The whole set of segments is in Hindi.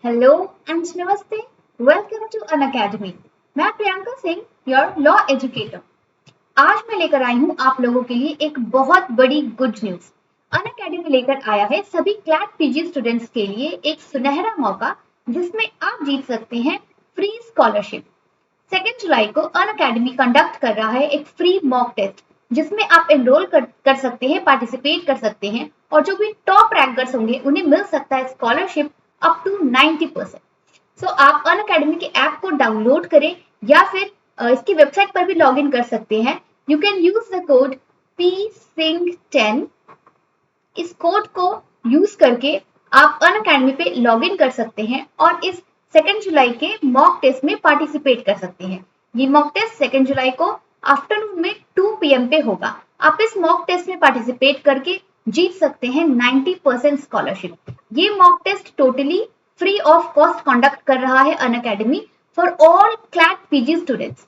हेलो एंड नमस्ते। Welcome to Unacademy. मैं Priyanka Singh, your law educator. आज मैं लेकर आई हूँ आप लोगों के लिए एक बहुत बड़ी गुड न्यूज। अन अकेडमी लेकर आया है सभी क्लैट पीजी स्टूडेंट्स के लिए एक सुनहरा मौका जिसमें आप जीत सकते हैं फ्री स्कॉलरशिप। 2 जुलाई को अन अकेडमी कंडक्ट कर रहा है एक फ्री मॉक टेस्ट जिसमें आप एनरोल कर सकते हैं, पार्टिसिपेट कर सकते हैं और जो भी टॉप रैंकर्स होंगे उन्हें मिल सकता है स्कॉलरशिप अप टू 90%। सो आप अन अकेडमी के ऐप को डाउनलोड करें या फिर इसकी वेबसाइट पर भी लॉग इन कर सकते हैं। You can use the code PSING10। इस कोड को यूज करके आप अन अकेडमी पे लॉग इन कर सकते हैं और इस 2 जुलाई के मॉक टेस्ट में पार्टिसिपेट कर सकते हैं। ये मॉक टेस्ट 2 जुलाई को आफ्टरनून में 2 PM पे होगा। आप इस मॉक टेस्ट में पार्टिसिपेट करके जीत सकते हैं 90% स्कॉलरशिप। ये mock test totally free of cost conduct कर रहा है Unacademy for all CLAT PG students.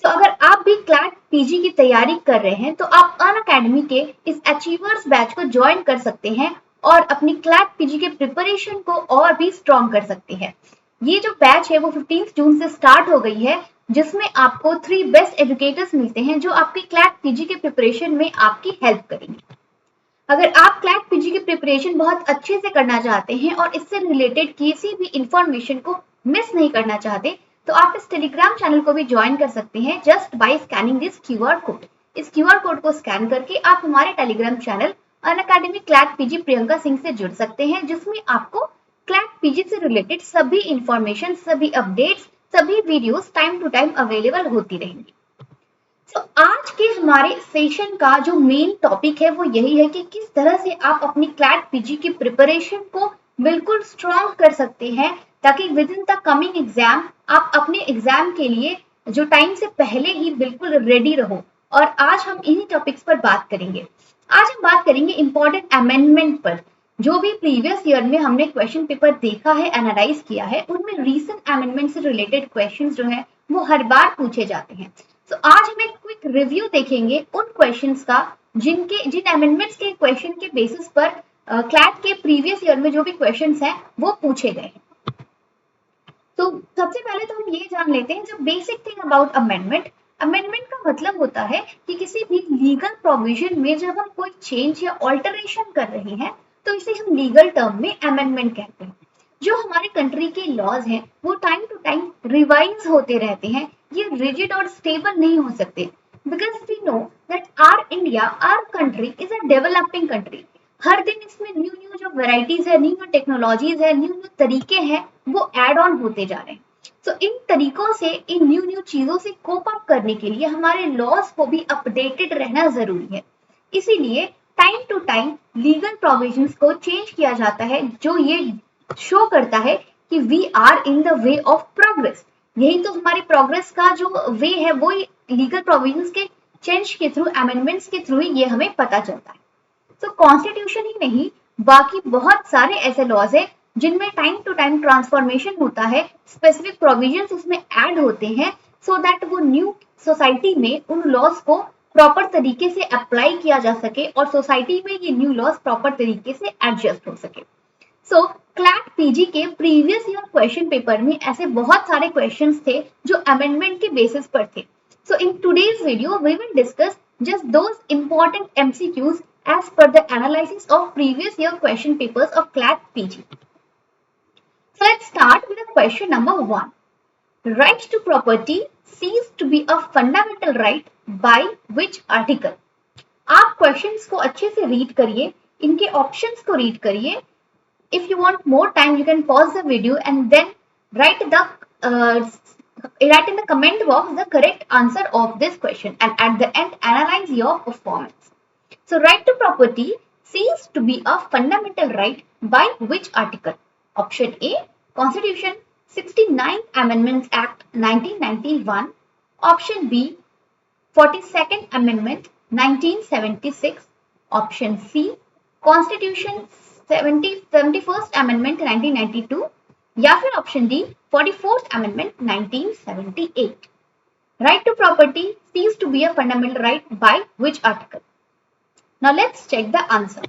तो अगर आप भी क्लैट पीजी की तैयारी कर रहे हैं तो आप अन अकेडमी के इस अचीवर्स बैच को ज्वाइन कर सकते हैं और अपनी क्लैट पीजी के प्रिपरेशन को और भी स्ट्रॉन्ग कर सकते हैं। ये जो बैच है वो 15 जून से स्टार्ट हो गई है, जिसमें आपको 3 बेस्ट एजुकेटर्स मिलते हैं जो आपकी क्लैट पीजी के प्रिपरेशन में आपकी हेल्प करेंगे। अगर आप क्लैट पीजी की प्रिपरेशन बहुत अच्छे से करना चाहते हैं और इससे रिलेटेड किसी भी इंफॉर्मेशन को मिस नहीं करना चाहते तो आप इस टेलीग्राम चैनल को भी ज्वाइन कर सकते हैं just by scanning this QR code. इस QR कोड को स्कैन करके आप हमारे Telegram channel Unacademy CLAT PG Priyanka Singh से जुड़ सकते हैं, जिसमें आपको क्लैट पीजी से रिलेटेड सभी इंफॉर्मेशन, सभी अपडेट्स, सभी videos time to time available होती रहेंगी। तो आज के हमारे सेशन का जो मेन टॉपिक है वो यही है कि किस तरह से आप अपनी क्लैट पीजी की प्रिपरेशन को बिल्कुल स्ट्रॉन्ग कर सकते हैं ताकि with in the coming exam आप अपने एग्जाम के लिए जो टाइम से पहले ही बिल्कुल रेडी रहो। और आज हम इन्हीं टॉपिक्स पर बात करेंगे। आज हम बात करेंगे इंपॉर्टेंट अमेंडमेंट पर। जो भी प्रीवियस ईयर में हमने क्वेश्चन पेपर देखा है, एनालाइज किया है, उनमें रीसेंट अमेंडमेंट से रिलेटेड क्वेश्चंस जो है वो हर बार पूछे जाते हैं। तो आज हम एक क्विक रिव्यू देखेंगे उन क्वेश्चंस का जिन अमेंडमेंट्स के क्वेश्चन के बेसिस पर क्लैट के प्रीवियस ईयर में जो भी क्वेश्चंस हैं वो पूछे गए हैं। तो सबसे पहले तो हम ये जान लेते हैं जो basic thing about amendment. Amendment का मतलब होता है कि किसी भी लीगल प्रोविजन में जब हम कोई चेंज या ऑल्टरेशन कर रहे हैं तो इसे हम लीगल टर्म में अमेंडमेंट कहते हैं। जो हमारे कंट्री के लॉज हैं वो टाइम टू टाइम रिवाइज होते रहते हैं। ये रिजिड और स्टेबल नहीं हो सकते because we know that our India, our country is a developing country. हर दिन इसमें न्यू न्यू जो वेराइटीज है, न्यू न्यू टेक्नोलॉजीज है, न्यू न्यू तरीके हैं वो एड ऑन होते जा रहे हैं। तो इन तरीकों से, इन न्यू न्यू चीजों से कोप अप करने के लिए हमारे लॉज को भी अपडेटेड रहना जरूरी है। इसीलिए time to time legal provisions को चेंज किया जाता है जो ये शो करता है कि we are in the way of progress. यही तो हमारी प्रोग्रेस का जो वे है वो लीगल प्रोविजंस के चेंज के थ्रू, अमेंडमेंट्स के थ्रू ही ये हमें पता चलता है। तो कॉन्स्टिट्यूशन ही नहीं, बाकी बहुत सारे ऐसे लॉज है जिनमें टाइम टू टाइम ट्रांसफॉर्मेशन होता है, स्पेसिफिक प्रोविजंस उसमें ऐड होते हैं सो दैट वो न्यू सोसाइटी में उन लॉज को प्रॉपर तरीके से अप्लाई किया जा सके और सोसाइटी में ये न्यू लॉज प्रॉपर तरीके से एडजस्ट हो सके। सो क्लैट पीजी के प्रीवियस ईयर क्वेश्चन पेपर में ऐसे बहुत सारे क्वेश्चंस थे जो अमेंडमेंट के बेसिस पर थे। So in today's video we will discuss just those important MCQs as per the analysis of previous year question papers of CLAT PG. So let's start with the question number 1. Right to property ceased to be a fundamental right by which article? आप क्वेश्चंस को अच्छे से रीड करिए, इनके ऑप्शंस को रीड करिए। If you want more time, you can pause the video and then write in the comment box the correct answer of this question, and at the end analyze your performance. So right to property ceased to be a fundamental right by which article? Option A, Constitution 69th Amendments Act 1991. Option B, 42nd Amendment 1976. Option C, Constitution 71st Amendment 1992. या फिर option D 44th Amendment 1978. Right to property ceased to be a fundamental right by which article? Now let's check the answer.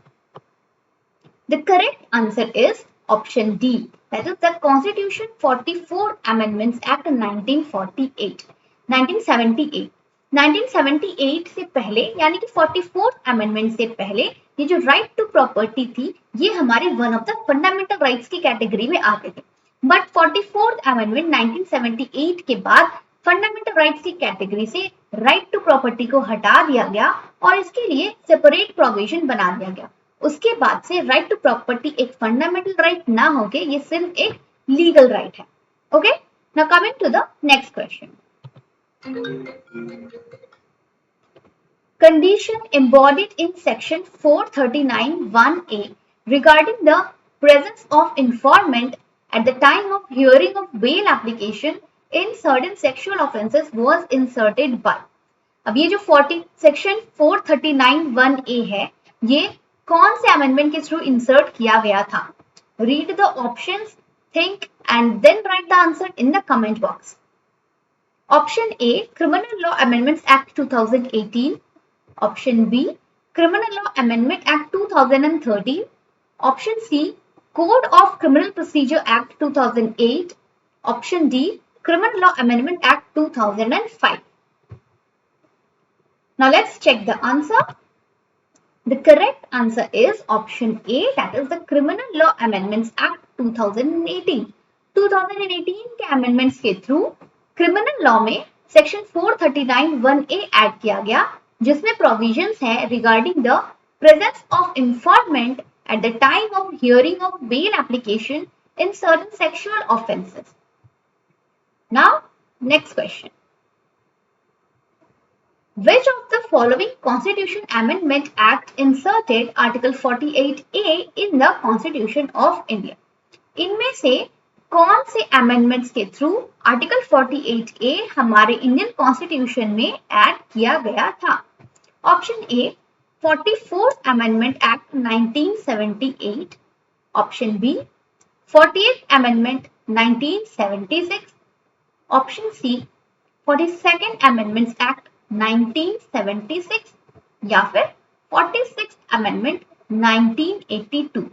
The correct answer is Option D, that is the Constitution 44th Amendments Act 1948, 1978. 1978 से पहले यानी कि 44th अमेंडमेंट से पहले ये जो राइट टू प्रॉपर्टी थी ये हमारे one of the fundamental rights की कैटेगरी में आते थे, बट 44th अमेंडमेंट 1978 के बाद फंडामेंटल राइट्स की कैटेगरी से राइट टू प्रॉपर्टी को हटा दिया गया और इसके लिए सेपरेट प्रोविजन बना दिया गया। उसके बाद से राइट टू प्रॉपर्टी एक फंडामेंटल राइट ना होके ये सिर्फ एक लीगल राइट है। Okay, now coming to the next question. Condition embodied in section 439(1)(a) regarding the presence of informant at the time of hearing of bail application in certain sexual offences was inserted by। अब ये जो सेक्शन 439(1)(a है ये कौन से अमेंडमेंट के थ्रू इंसर्ट किया गया था? Read the options, think and then write the answer in the comment box. Option A, Criminal Law Amendments Act 2018. Option B, Criminal Law Amendment Act 2013. Option C, Code of Criminal Procedure Act 2008. Option D, Criminal Law Amendment Act 2005. Now let's check the answer. The correct answer is option A, that is the Criminal Law Amendments Act 2018. 2018 के amendments के through क्रिमिनल लॉ में सेक्शन 439(1)(a) ऐड किया गया जिसमें प्रोविजंस है regarding the presence of इंफॉर्मेंट at the time of hearing of bail application in certain sexual offences. Now next question, which of the following constitution amendment act inserted article 48A in the constitution of India? इनमें से कौन से अमेंडमेंट्स के थ्रू आर्टिकल 48A हमारे इंडियन कॉन्स्टिट्यूशन में ऐड किया गया था? Option A, 44th amendment act 1978। Option B, 40th amendment 1976। Option C, 42nd amendment act 1976 या फिर 46th amendment 1982।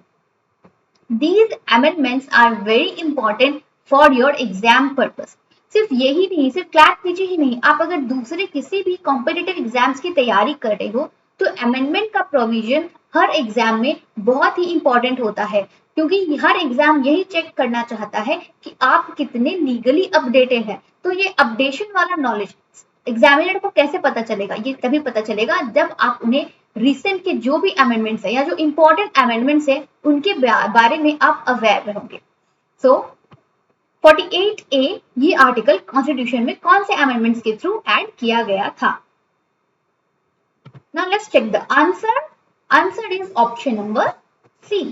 These amendments are very important for your exam purpose। सिर्फ यही नहीं, सिर्फ क्लैट पीजी ही नहीं, आप अगर दूसरे किसी भी कॉम्पिटिटिव एग्जाम्स की तैयारी कर रहे हो तो अमेंडमेंट का प्रोविजन हर एग्जाम में बहुत ही इंपॉर्टेंट होता है क्योंकि हर एग्जाम यही चेक करना चाहता है कि आप कितने लीगली अपडेटेड हैं। तो ये अपडेशन वाला नॉलेज एग्जामिनर को कैसे पता चलेगा? ये तभी पता चलेगा जब आप उन्हें रिसेंट के जो भी अमेंडमेंट्स है या जो इंपॉर्टेंट अमेंडमेंट्स है उनके बारे में आप अवेयर रहोगे। सो 48A ये आर्टिकल कॉन्स्टिट्यूशन में कौन से अमेंडमेंट्स के थ्रू ऐड किया गया था? Now let's check the answer. Answer is option number C,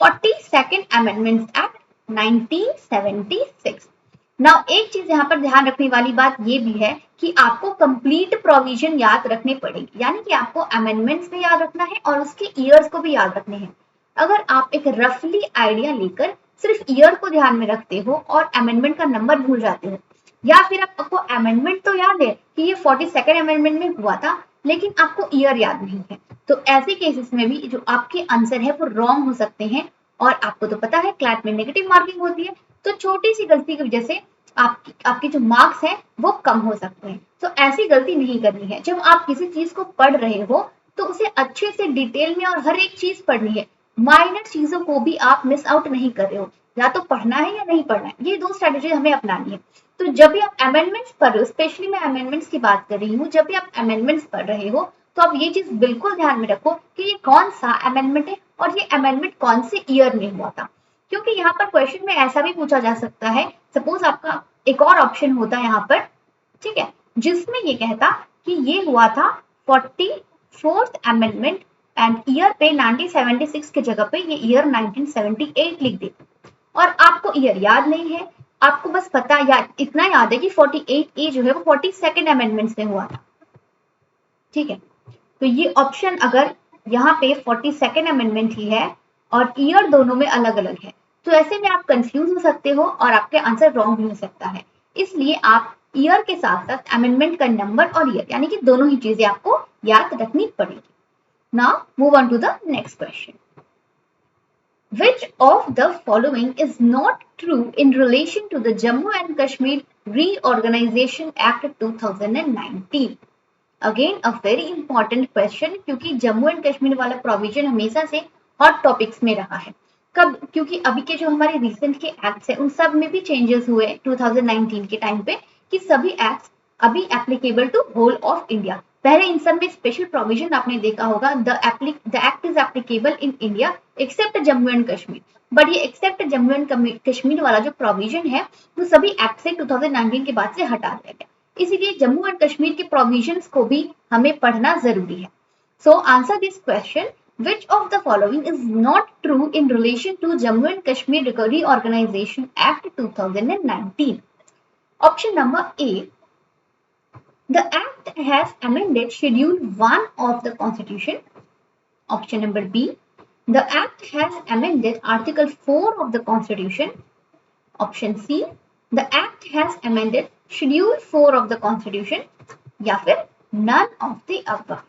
42nd amendments act 1976। Now एक चीज यहाँ पर ध्यान रखने वाली बात ये भी है कि आपको कंप्लीट प्रोविजन याद रखने पड़ेगी, यानी कि आपको अमेंडमेंट्स भी याद रखना है और उसके ईयर्स को भी याद रखने हैं। अगर आप एक रफली आइडिया लेकर सिर्फ ईयर को ध्यान में रखते हो और अमेंडमेंट का नंबर भूल जाते हो, या फिर आपको अमेंडमेंट तो याद है कि ये 42nd अमेंडमेंट में हुआ था लेकिन आपको ईयर याद नहीं है, तो ऐसे केसेस में भी जो आपके आंसर है वो रॉन्ग हो सकते हैं। और आपको तो पता है क्लैट में नेगेटिव मार्किंग होती है, तो छोटी सी गलती की वजह से आपके जो मार्क्स हैं वो कम हो सकते हैं। तो ऐसी गलती नहीं करनी है। जब आप किसी चीज को पढ़ रहे हो तो उसे अच्छे से डिटेल में और हर एक चीज पढ़नी है, माइनर चीजों को भी आप मिस आउट नहीं कर रहे हो, या तो पढ़ना है या नहीं पढ़ना है, ये दो स्ट्रेटेजी हमें अपनानी है। तो जब भी आप अमेंडमेंट्स पढ़ रहे हो, स्पेशली मैं अमेंडमेंट्स की बात कर रही हूँ, जब भी आप अमेंडमेंट्स पढ़ रहे हो तो आप ये चीज बिल्कुल ध्यान में रखो कि ये कौन सा अमेंडमेंट है और ये अमेंडमेंट कौन से ईयर में हुआ था, क्योंकि यहाँ पर क्वेश्चन में ऐसा भी पूछा जा सकता है, सपोज आपका एक और ऑप्शन होता है यहाँ पर, ठीक है, जिसमें ये कहता कि ये हुआ था 44th अमेंडमेंट एंड ईयर पे 1976 की जगह पे ये ईयर 1978 लिख देता, और आपको ईयर याद नहीं है, आपको बस पता इतना याद है कि 48A जो है वो 42nd अमेंडमेंट में हुआ था, ठीक है। तो ये ऑप्शन अगर यहाँ पे 42nd अमेंडमेंट ही है और ईयर दोनों में अलग अलग है, तो ऐसे में आप कंफ्यूज हो सकते हो और आपके आंसर रॉन्ग भी हो सकता है। इसलिए आप ईयर के साथ साथ अमेंडमेंट का नंबर और ईयर यानी कि दोनों ही चीजें आपको याद रखनी पड़ेगी। Now move on to the next question. Which of the following is not true in relation to the Jammu and Kashmir Reorganization Act 2019? Again a very important question, क्योंकि जम्मू एंड कश्मीर वाला प्रोविजन हमेशा से हॉट टॉपिक्स में रहा है। कब? क्योंकि अभी के जो हमारे रिसेंट के एक्ट्स हैं उन सब में भी चेंजेस हुए 2019 के टाइम पे कि सभी एक्ट्स अभी applicable to whole of India. पहले इन सब में स्पेशल प्रोविजन आपने देखा होगा, the act is applicable in India except Jammu and Kashmir, but ये एक्सेप्ट जम्मू एंड कश्मीर वाला जो प्रोविजन है वो सभी एक्ट से 2019 के बाद से हटा दिया गया। इसीलिए जम्मू एंड कश्मीर के प्रोविजंस को भी हमें पढ़ना जरूरी है। So answer this question, which of the following is not true in relation to Jammu and Kashmir Reorganization Act 2019? Option number A, the act has amended schedule 1 of the constitution. Option number B, the act has amended article 4 of the constitution. Option C, the act has amended schedule 4 of the constitution. या फिर none of the above.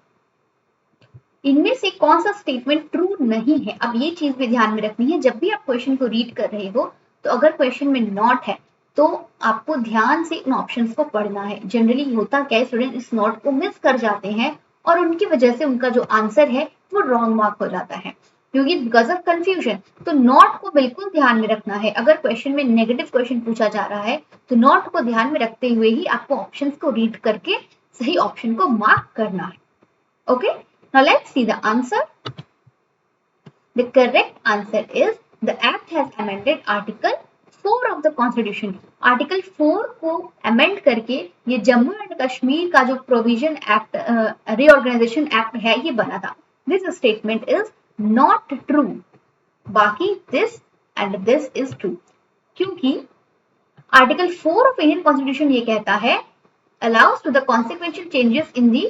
इनमें से कौन सा स्टेटमेंट ट्रू नहीं है? अब ये चीज भी ध्यान में रखनी है जब भी आप क्वेश्चन को रीड कर रहे हो, तो अगर क्वेश्चन में नॉट है तो आपको ध्यान से उन ऑप्शंस को पढ़ना है। जनरली होता क्या है, स्टूडेंट इस नॉट को मिस कर जाते हैं और उनकी वजह से उनका जो आंसर है वो रॉन्ग मार्क हो जाता है, क्योंकि बिकॉज ऑफ कंफ्यूजन। तो नॉट को बिल्कुल ध्यान में रखना है। अगर क्वेश्चन में नेगेटिव क्वेश्चन पूछा जा रहा है तो नॉट को ध्यान में रखते हुए ही आपको ऑप्शंस को रीड करके सही ऑप्शन को मार्क करना है। Okay, now let's see the answer. The correct answer is the act has amended article 4 of the constitution. Article 4 को अमेंड करके ये जम्मू एंड कश्मीर का जो प्रोविजन एक्ट, रीऑर्गेनाइजेशन एक्ट है, ये बना था। This statement is not true. बाकी this and this is true, क्योंकि आर्टिकल 4 ऑफ इंडियन कॉन्स्टिट्यूशन ये कहता है allows to the consequential changes in the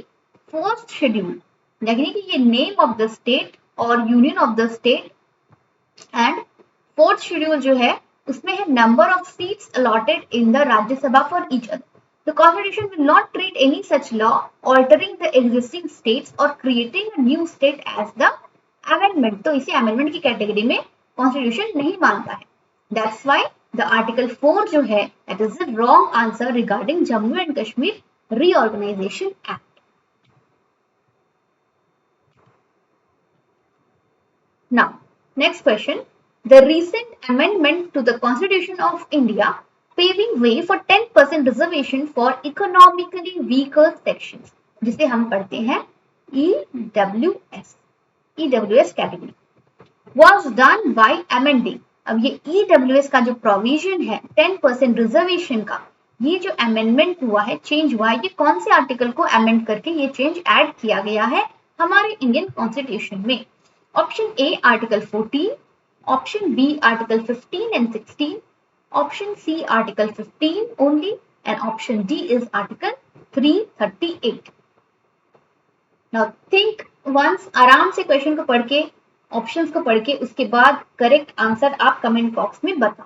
fourth schedule, यानी कि ये नेम ऑफ द स्टेट और union of the state and fourth schedule जो है उसमें है number of seats allotted in the Rajya Sabha for each other. The Constitution will not treat any such law altering the existing states or creating a new state as the amendment. तो इसे amendment की कैटेगरी में Constitution नहीं मानता है। That's why the Article 4 जो है that is the wrong answer regarding Jammu and Kashmir Reorganization Act. Now, next question. The recent amendment to the Constitution of India paving way for 10% reservation for economically weaker sections, जिसे हम पढ़ते हैं EWS category, was done by amending. अब ये EWS का जो प्रोविजन है 10% रिजर्वेशन का, ये जो अमेंडमेंट हुआ है, चेंज हुआ है, ये कौन से आर्टिकल को अमेंड करके ये चेंज ऐड किया गया है हमारे इंडियन कॉन्स्टिट्यूशन में? Option A article 14, option B article 15 and 16, option C article 15 only and option D is article 338. Now think once, आराम से क्वेश्चन को पढ़ के, ऑप्शंस को पढ़ के, उसके बाद करेक्ट आंसर आप कमेंट बॉक्स में बताओ.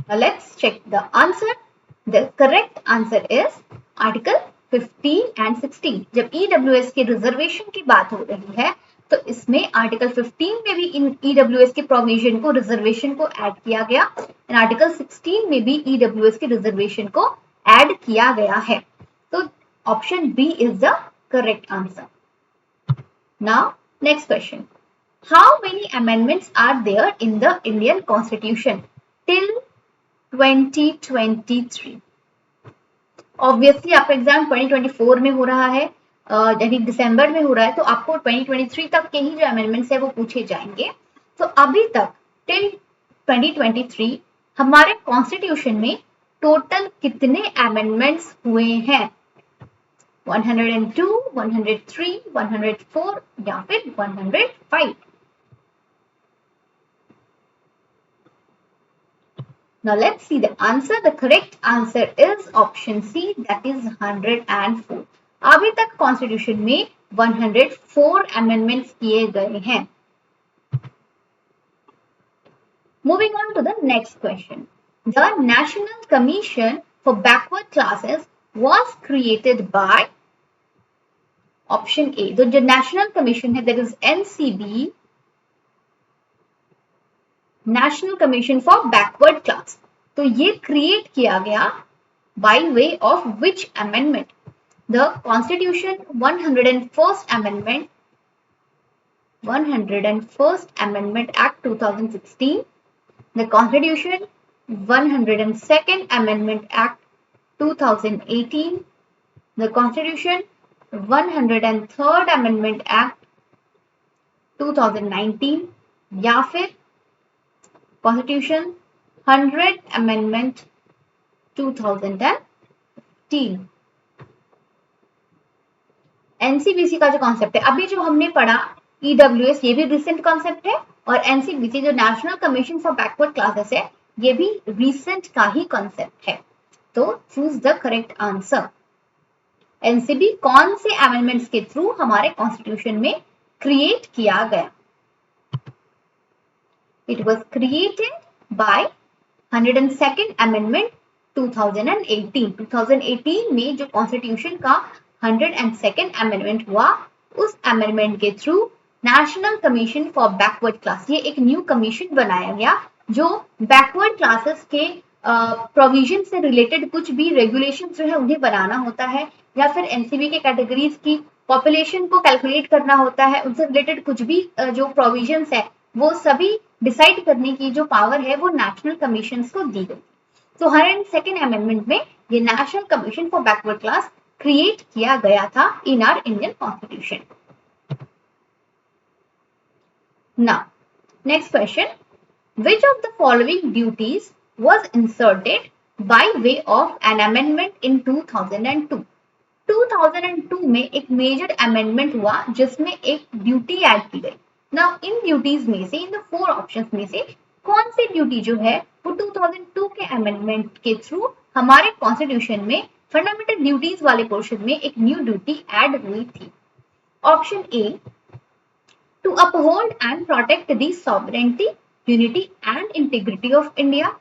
Now let's check the answer. The correct answer is Article 15 and 16. जब EWS के रिजर्वेशन की बात हो रही है तो इसमें आर्टिकल 15 में भी इन EWS के प्रोविजन को, रिजर्वेशन को ऐड किया गया, और आर्टिकल 16 में भी EWS के रिजर्वेशन को ऐड किया गया है. तो option B is the correct answer. Now next question. How many amendments are there in the Indian constitution till 2023? Obviously आपका एग्जाम 2024 में हो रहा है, यानी दिसंबर में हो रहा है, तो आपको 2023 तक के ही जो अमेंडमेंट्स है वो पूछे जाएंगे. तो अभी तक टिल 2023 हमारे कॉन्स्टिट्यूशन में टोटल कितने अमेंडमेंट्स हुए हैं? 102, 103, 104 या फिर 105? Now let's see the answer. The correct answer is option C, that is 104. अभी तक कॉन्स्टिट्यूशन में 104 अमेंडमेंट्स किए गए हैं. Moving on to the next question. The National Commission for Backward Classes was created by option A, तो जो नेशनल कमीशन है that is NCB, national commission for backward class. तो ये क्रिएट किया गया by way of which amendment? The Constitution 101st Amendment Act 2016, the Constitution 102nd Amendment Act 2018, the Constitution 103rd Amendment Act 2019 या फिर Constitution 100th Amendment 2015। एनसीबीसी का जो कॉन्सेप्ट है, अभी जो हमने पढ़ा ईडब्ल्यूएस, ये भी रिसेंट कॉन्सेप्ट है, और एनसीबीसी जो national commission for backward classes है, ये भी रिसेंट का ही कॉन्सेप्ट है। तो choose the correct answer. NCB कौन से अमेंडमेंट्स के थ्रू हमारे कॉन्स्टिट्यूशन में क्रिएट किया गया? It was created by 102nd amendment 2018 में जो कॉन्स्टिट्यूशन का 102nd अमेंडमेंट हुआ, उस अमेंडमेंट के through national commission for backward class, ये एक न्यू कमीशन बनाया गया जो बैकवर्ड क्लासेस के प्रोविजन से रिलेटेड कुछ भी रेगुलेशन जो है उन्हें बनाना होता है, या फिर एनसीबी के कैटेगरीज की पॉपुलेशन को कैलकुलेट करना होता है, उनसे रिलेटेड कुछ भी जो प्रोविजंस है वो सभी डिसाइड करने की जो पावर है वो नेशनल कमीशन को दी गई। तो 102nd अमेंडमेंट में ये national commission for backward class create किया गया था in our Indian constitution. Now next question, which of the following duties was inserted by way of an amendment in 2002? 2002 में एक मेजर अमेंडमेंट हुआ जिसमें एक ड्यूटी ऐड की गई। नाउ इन ड्यूटीज में से, इन द 4 ऑप्शंस में से कौन सी ड्यूटी जो है वो 2002 के अमेंडमेंट के थ्रू हमारे कॉन्स्टिट्यूशन में फंडामेंटल ड्यूटीज वाले पोर्शन में एक न्यू ड्यूटी ऐड हुई थी? Option A, to uphold and protect the sovereignty, unity and integrity of India.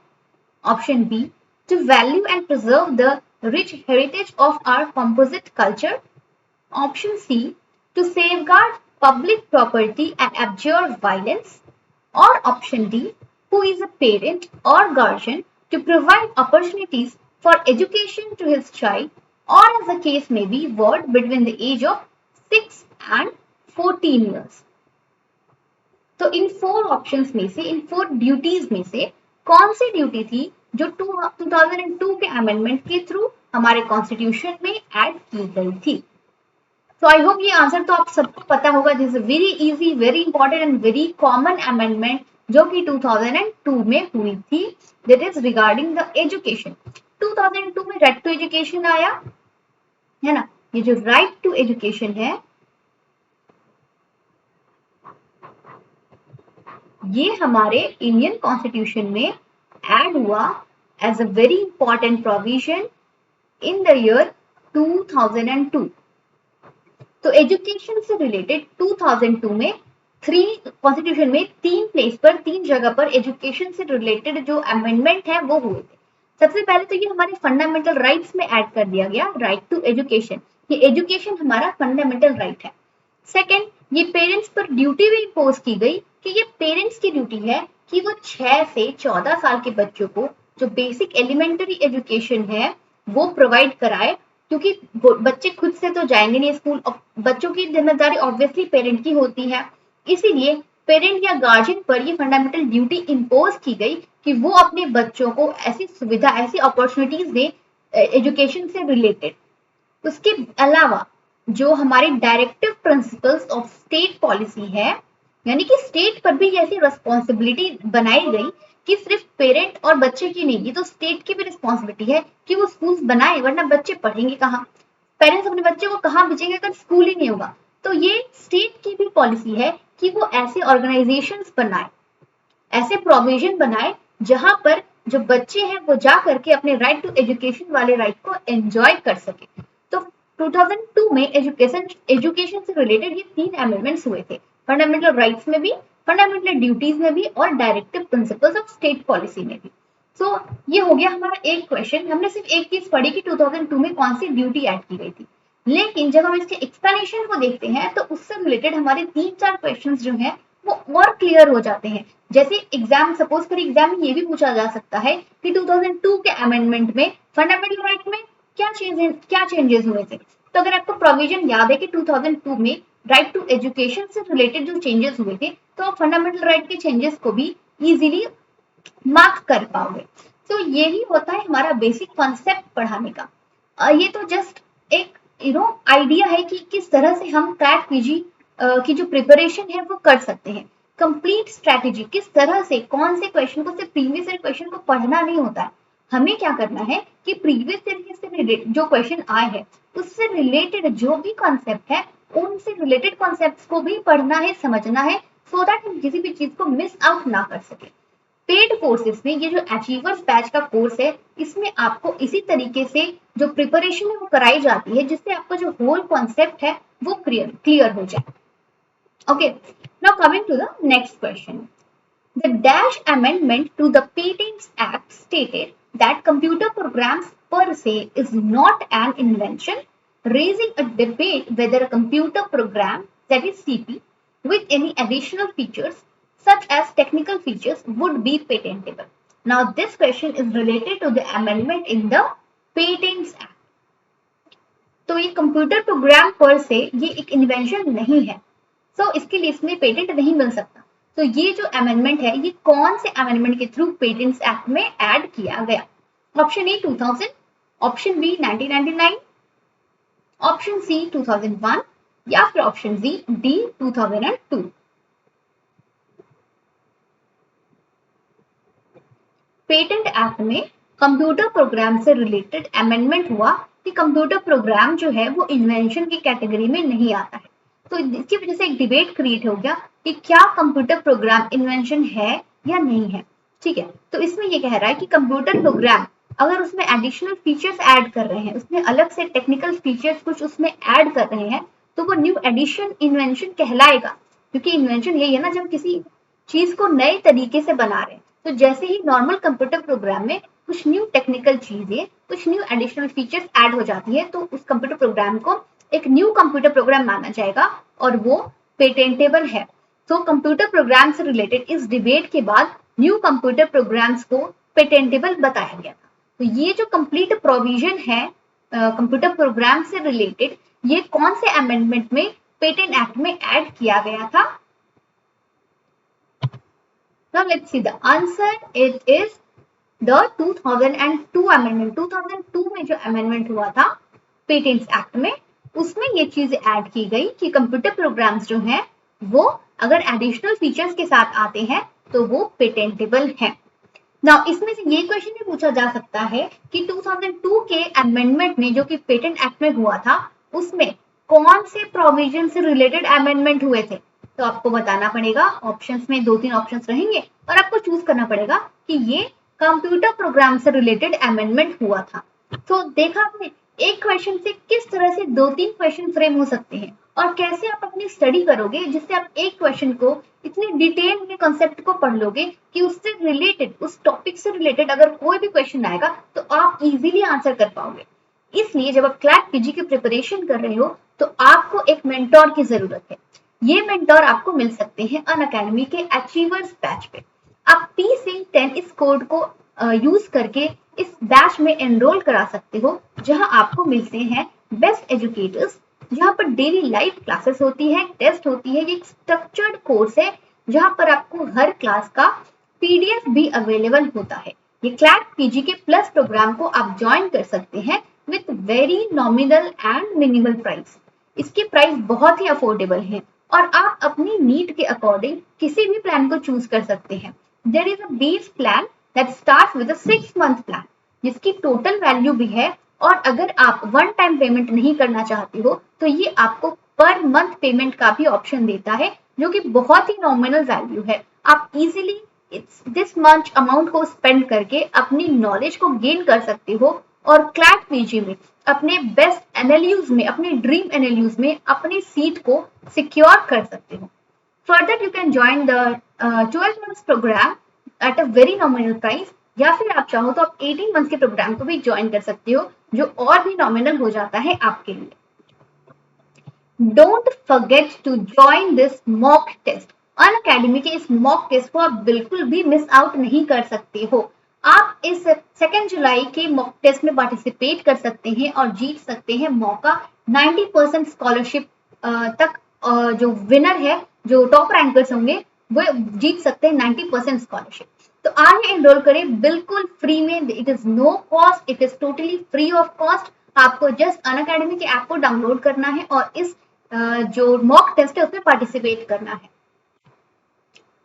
Option B, to value and preserve the rich heritage of our composite culture. Option C, to safeguard public property and abjure violence. Or option D, who is a parent or guardian to provide opportunities for education to his child, or as the case may be, word between the age of 6 and 14 years. तो इन 4 ऑप्शंस में से, इन 4 ड्यूटीज में से कौन सी ड्यूटी थी जो 2002 के अमेंडमेंट के थ्रू हमारे कॉन्स्टिट्यूशन में ऐड की गई थी? तो आई होप ये आंसर तो आप सबको पता होगा। This is very easy, very important and very common amendment जो कि 2002 में हुई थी, that is regarding the education. 2002 में राइट टू एजुकेशन आया है ना। ये जो राइट टू एजुकेशन है ये हमारे इंडियन कॉन्स्टिट्यूशन में ऐड हुआ as a very important provision in the year 2002। तो एजुकेशन से रिलेटेड 2002 में कॉन्स्टिट्यूशन में 3 प्लेस पर, 3 जगह पर एजुकेशन से रिलेटेड जो अमेंडमेंट है वो हुए थे। सबसे पहले तो ये हमारे फंडामेंटल राइट्स में ऐड कर दिया गया, राइट टू एजुकेशन। ये एजुकेशन हमारा फंडामेंटल राइट है। सेकेंड, ये पेरेंट्स पर ड्यूटी भी इम्पोज की गई कि ये पेरेंट्स की ड्यूटी है कि वो 6 से 14 साल के बच्चों को जो बेसिक एलिमेंट्री एजुकेशन है वो प्रोवाइड कराए, क्योंकि बच्चे खुद से तो जाएंगे नहीं स्कूल, बच्चों की जिम्मेदारी ऑब्वियसली पेरेंट की होती है। इसीलिए पेरेंट या गार्जियन पर ये फंडामेंटल ड्यूटी इम्पोज की गई कि वो अपने बच्चों को ऐसी सुविधा, ऐसी अपॉर्चुनिटीज दे एजुकेशन से रिलेटेड। उसके अलावा जो हमारे directive principles of state policy है, यानी कि स्टेट पर भी ऐसी रिस्पॉन्सिबिलिटी बनाई गई कि सिर्फ पेरेंट और बच्चे की नहीं, ये तो स्टेट की भी रिस्पॉन्सिबिलिटी है कि वो स्कूल्स बनाए, वरना बच्चे पढ़ेंगे कहाँ? पेरेंट्स अपने बच्चे को कहाँ भेजेंगे अगर स्कूल ही नहीं होगा? तो ये स्टेट की भी पॉलिसी है कि वो ऐसे ऑर्गेनाइजेशंस बनाए, ऐसे प्रोविजन बनाए जहां पर जो बच्चे हैं वो जा करके अपने राइट टू एजुकेशन वाले राइट को एंजॉय कर सके। तो 2002 में एजुकेशन से रिलेटेड ये 3 अमेंडमेंट्स हुए थे, फंडामेंटल राइट्स में भी, फंडामेंटल ड्यूटीज में भी और directive principles of state policy में भी। सो ये हो गया हमारा एक क्वेश्चन। हमने सिर्फ एक चीज पढ़ी कि 2002 में कौन सी ड्यूटी ऐड की गई थी। लेकिन जब हम इसके एक्सप्लेनेशन को देखते हैं तो उससे रिलेटेड हमारे 3-4 क्वेश्चंस जो हैं वो और क्लियर हो जाते हैं। जैसे एग्जाम, सपोज करिए एग्जाम में ये भी पूछा जा सकता है कि 2002 के अमेंडमेंट में फंडामेंटल राइट में क्या चेंजेस हुए थे। तो अगर आपको प्रोविजन याद है कि 2002 में राइट टू एजुकेशन से रिलेटेड जो चेंजेस हुए थे, तो आप फंडामेंटल राइट के चेंजेस को भी इजीली मार्क कर पाओगे। तो यही होता है हमारा बेसिक कॉन्सेप्ट पढ़ाने का। ये तो जस्ट एक आइडिया है कि किस तरह से हम कैट पीजी की जो प्रिपरेशन है वो कर सकते हैं। कंप्लीट स्ट्रैटेजी किस तरह से, कौन से क्वेश्चन को, सिर्फ प्रीवियस ईयर क्वेश्चन को पढ़ना नहीं होता है, हमें क्या करना है कि प्रीवियस ईयर से जो क्वेश्चन आए हैं उससे रिलेटेड जो भी कॉन्सेप्ट है उनसे रिलेटेड कॉन्सेप्ट्स को भी पढ़ना है, समझना है, सो दैट हम किसी भी चीज को मिस आउट ना कर सके। पेड कोर्सेज में ये जो अचीवर्स बैच का कोर्स है, इसमें आपको इसी तरीके से जो प्रिपरेशन है वो कराई जाती है, जिससे आपका जो होल कॉन्सेप्ट है वो क्लियर हो जाए। Okay, now coming to the next question. The Dash Amendment to the Patents Act stated that computer programs per se is not an invention, raising a debate whether a computer program, that is CP, with any additional features such as technical features would be patentable. Now this question is related to the amendment in the Patents Act. तो ये कंप्यूटर प्रोग्राम पर से ये एक इन्वेंशन नहीं है, सो इसके लिए इसमें पेटेंट नहीं मिल सकता। तो ये जो अमेंडमेंट है ये कौन से अमेंडमेंट के थ्रू पेटेंट्स एक्ट में ऐड किया गया? Option A 2000, option B 1999, option C 2001 या फिर ऑप्शन डी 2002। पेटेंट एक्ट में कंप्यूटर प्रोग्राम से रिलेटेड अमेंडमेंट हुआ कि कंप्यूटर प्रोग्राम जो है वो इन्वेंशन की कैटेगरी में नहीं आता है। तो इसकी वजह से एक डिबेट क्रिएट हो गया कि क्या कंप्यूटर प्रोग्राम इन्वेंशन है या नहीं है। ठीक है, तो इसमें ये कह रहा है कि कंप्यूटर प्रोग्राम अगर उसमें एडिशनल फीचर्स ऐड कर रहे हैं, उसमें अलग से टेक्निकल फीचर्स कुछ उसमें ऐड कर रहे हैं, तो वो न्यू एडिशन इन्वेंशन कहलाएगा। क्योंकि इन्वेंशन यही है ना, जब किसी चीज को नए तरीके से बना रहे हैं। तो जैसे ही नॉर्मल कंप्यूटर प्रोग्राम में कुछ न्यू टेक्निकल चीजें, कुछ न्यू एडिशनल फीचर्स ऐड हो जाती है, तो उस कंप्यूटर प्रोग्राम को एक न्यू कंप्यूटर प्रोग्राम माना जाएगा और वो पेटेंटेबल है। तो कंप्यूटर प्रोग्राम से रिलेटेड इस डिबेट के बाद न्यू कंप्यूटर प्रोग्राम्स को पेटेंटेबल बताया गया था। तो ये जो कंप्लीट प्रोविजन है कंप्यूटर प्रोग्राम से रिलेटेड, ये कौन से अमेंडमेंट में पेटेंट एक्ट में ऐड किया गया था? Now let's see the answer. It is the 2002 amendment. 2002 में जो amendment हुआ था पेटेंट्स एक्ट में, उसमें ये चीज ऐड की गई कि कंप्यूटर प्रोग्राम्स जो हैं वो अगर एडिशनल फीचर्स के साथ आते हैं तो वो पेटेंटेबल हैं। नाउ इसमें से ये क्वेश्चन भी पूछा जा सकता है कि 2002 के अमेंडमेंट में जो कि पेटेंट एक्ट में हुआ था, उसमें कौन से प्रोविजन से रिलेटेड अमेंडमेंट हुए थे? तो आपको बताना पड़ेगा, ऑप्शंस में 2-3 ऑप्शंस रहेंगे और आपको चूज करना पड़ेगा कि ये कंप्यूटर प्रोग्राम से रिलेटेड अमेंडमेंट हुआ था। तो देखा आपने एक क्वेश्चन से किस तरह से 2-3 क्वेश्चन फ्रेम हो सकते हैं और कैसे आप अपनी स्टडी करोगे जिससे आप एक क्वेश्चन को इतने डिटेल में कॉन्सेप्ट को पढ़ लोगे कि उससे रिलेटेड, उस टॉपिक से रिलेटेड अगर कोई भी क्वेश्चन आएगा तो आप इजीली आंसर कर पाओगे। इसलिए जब आप क्लैट पीजी की प्रिपरेशन कर रहे हो तो आपको एक मेंटोर की जरूरत है। ये मेंटोर आपको मिल सकते हैं अनअकैडमी के अचीवर्स बैच पे। आप P-Sync 10 इस कोड को यूज करके इस बैच में एनरोल करा सकते हो, जहां आपको मिलते हैं बेस्ट एजुकेटर्स, जहां पर डेली लाइव क्लासेस होती है, टेस्ट होती है। ये एक स्ट्रक्चर्ड कोर्स है जहां पर आपको हर क्लास का पीडीएफ भी अवेलेबल होता है। ये क्लैट पीजी के प्लस प्रोग्राम को आप ज्वाइन कर सकते हैं with very nominal and minimal price. इसकी प्राइस बहुत ही अफोर्डेबल है और आप अपनी नीड के अकॉर्डिंग किसी भी प्लान को चूज कर सकते हैं। There is a base plan that starts with a 6 month plan, जिसकी टोटल वैल्यू भी है, और अगर आप वन टाइम पेमेंट नहीं करना चाहते हो तो ये आपको पर मंथ पेमेंट का भी ऑप्शन देता है, जो कि बहुत ही नॉमिनल वैल्यू है। आप इजीली दिस मच अमाउंट को स्पेंड करके अपनी नॉलेज को गेन कर सकते हो और क्लैट पीजी में अपने बेस्ट एनएलयूज में, अपने ड्रीम एनएलयूज में अपनी सीट को सिक्योर कर सकते हो। Further you can join the 12 months program at a very nominal price, या फिर आप चाहो तो आप 18 मंथ्स के प्रोग्राम को भी ज्वाइन कर सकते हो, जो और भी नॉमिनल हो जाता है आपके लिए। Don't forget to join this mock test. Unacademy के इस मॉक टेस्ट को आप बिल्कुल भी मिस आउट नहीं कर सकते हो। आप इस 2 जुलाई के मॉक टेस्ट में पार्टिसिपेट कर सकते हैं और जीत सकते हैं मौका 90% स्कॉलरशिप तक। जो विनर है, जो टॉप रैंकर्स होंगे, वो जीत सकते हैं 90% स्कॉलरशिप। तो आज एनरोल करें बिल्कुल फ्री में। It is no cost, it is totally free of cost. आपको जस्ट अनअकैडमी के ऐप को डाउनलोड करना है और इस जो मॉक टेस्ट है उसमें पार्टिसिपेट करना है।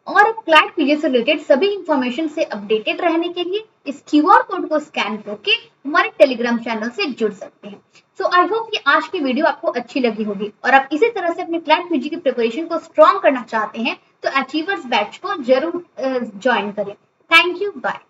और क्लाइड पीजे से रिलेटेड सभी इंफॉर्मेशन से अपडेटेड रहने के लिए इस क्यूआर कोड को स्कैन करके हमारे टेलीग्राम चैनल से जुड़ सकते हैं। सो आई होप कि आज की वीडियो आपको अच्छी लगी होगी और आप इसी तरह से अपने क्लाइड पीजी की प्रिपरेशन को स्ट्रॉन्ग करना चाहते हैं तो अचीवर्स बैच को जरूर ज्वाइन करें। Thank you, bye.